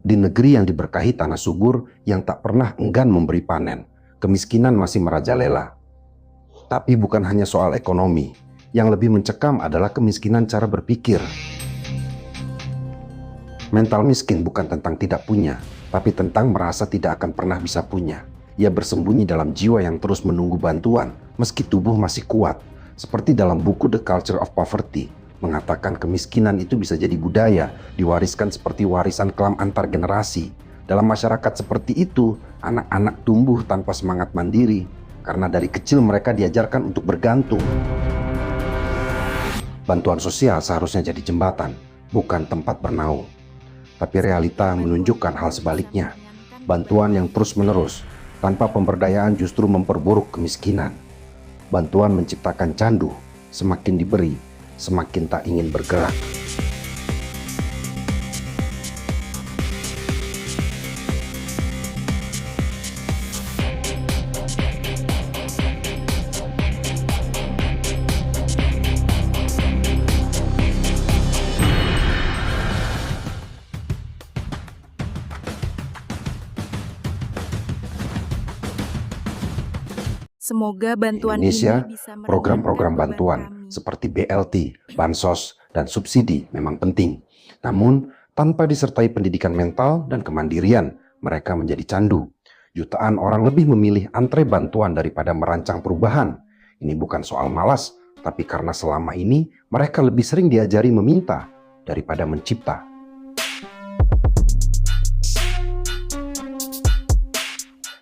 Di negeri yang diberkahi tanah subur yang tak pernah enggan memberi panen, kemiskinan masih merajalela. Tapi bukan hanya soal ekonomi, yang lebih mencekam adalah kemiskinan cara berpikir. Mental miskin bukan tentang tidak punya, tapi tentang merasa tidak akan pernah bisa punya. Ia bersembunyi dalam jiwa yang terus menunggu bantuan, meski tubuh masih kuat. Seperti dalam buku The Culture of Poverty, mengatakan kemiskinan itu bisa jadi budaya, diwariskan seperti warisan kelam antar generasi. Dalam masyarakat seperti itu, anak-anak tumbuh tanpa semangat mandiri, karena dari kecil mereka diajarkan untuk bergantung. Bantuan sosial seharusnya jadi jembatan, bukan tempat bernaung. Tapi realita menunjukkan hal sebaliknya. Bantuan yang terus-menerus, tanpa pemberdayaan justru memperburuk kemiskinan. Bantuan menciptakan candu, semakin diberi, semakin tak ingin bergerak. Semoga bantuan Indonesia, ini bisa meringankan program-program beban bantuan kami. seperti BLT, bansos, dan subsidi memang penting. Namun, tanpa disertai pendidikan mental dan kemandirian, mereka menjadi candu. Jutaan orang lebih memilih antre bantuan daripada merancang perubahan. Ini bukan soal malas, tapi karena selama ini mereka lebih sering diajari meminta daripada mencipta.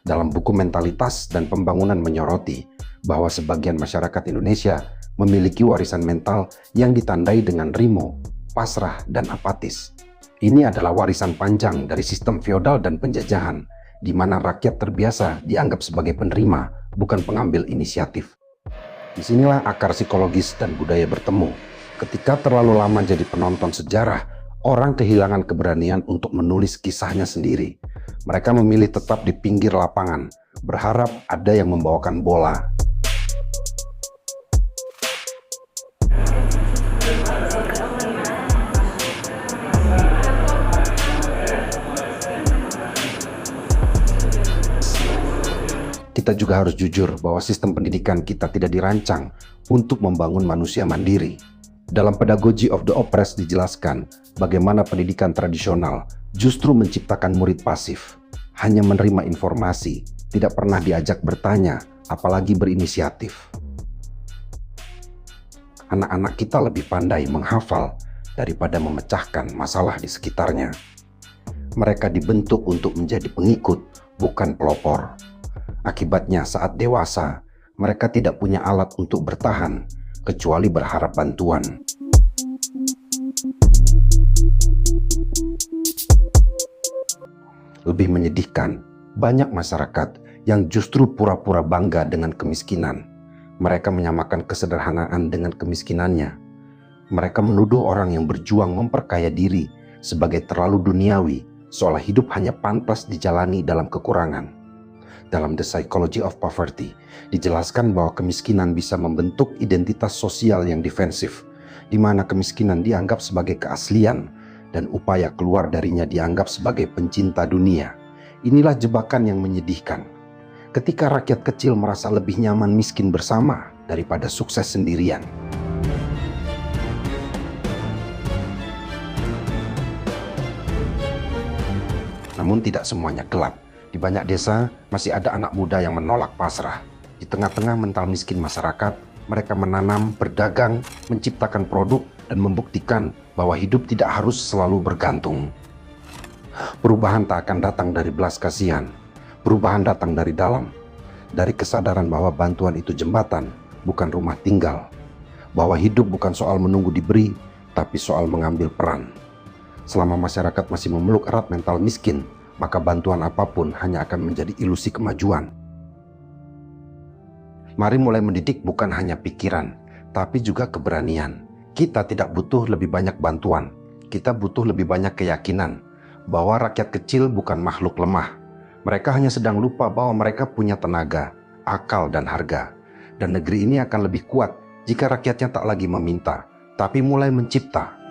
Dalam buku Mentalitas dan Pembangunan menyoroti bahwa sebagian masyarakat Indonesia memiliki warisan mental yang ditandai dengan rimo, pasrah, dan apatis. Ini adalah warisan panjang dari sistem feodal dan penjajahan, di mana rakyat terbiasa dianggap sebagai penerima, bukan pengambil inisiatif. Disinilah akar psikologis dan budaya bertemu. Ketika terlalu lama jadi penonton sejarah, orang kehilangan keberanian untuk menulis kisahnya sendiri. Mereka memilih tetap di pinggir lapangan, berharap ada yang membawakan bola. Kita juga harus jujur bahwa sistem pendidikan kita tidak dirancang untuk membangun manusia mandiri. Dalam Pedagogy of the Oppressed dijelaskan bagaimana pendidikan tradisional justru menciptakan murid pasif, hanya menerima informasi, tidak pernah diajak bertanya, apalagi berinisiatif. Anak-anak kita lebih pandai menghafal daripada memecahkan masalah di sekitarnya. Mereka dibentuk untuk menjadi pengikut, bukan pelopor. Akibatnya saat dewasa, mereka tidak punya alat untuk bertahan, kecuali berharap bantuan. Lebih menyedihkan, banyak masyarakat yang justru pura-pura bangga dengan kemiskinan. Mereka menyamakan kesederhanaan dengan kemiskinannya. Mereka menuduh orang yang berjuang memperkaya diri sebagai terlalu duniawi, seolah hidup hanya pantas dijalani dalam kekurangan. Dalam The Psychology of Poverty, dijelaskan bahwa kemiskinan bisa membentuk identitas sosial yang defensif, di mana kemiskinan dianggap sebagai keaslian dan upaya keluar darinya dianggap sebagai pencinta dunia. Inilah jebakan yang menyedihkan. Ketika rakyat kecil merasa lebih nyaman miskin bersama daripada sukses sendirian. Namun tidak semuanya gelap. Di banyak desa masih ada anak muda yang menolak pasrah. Di tengah-tengah mental miskin masyarakat, mereka menanam, berdagang, menciptakan produk, dan membuktikan bahwa hidup tidak harus selalu bergantung. Perubahan tak akan datang dari belas kasihan. Perubahan datang dari dalam. Dari kesadaran bahwa bantuan itu jembatan, bukan rumah tinggal. Bahwa hidup bukan soal menunggu diberi, tapi soal mengambil peran. Selama masyarakat masih memeluk erat mental miskin, maka bantuan apapun hanya akan menjadi ilusi kemajuan. Mari mulai mendidik bukan hanya pikiran, tapi juga keberanian. Kita tidak butuh lebih banyak bantuan. Kita butuh lebih banyak keyakinan bahwa rakyat kecil bukan makhluk lemah. Mereka hanya sedang lupa bahwa mereka punya tenaga, akal, dan harga. Dan negeri ini akan lebih kuat jika rakyatnya tak lagi meminta, tapi mulai mencipta.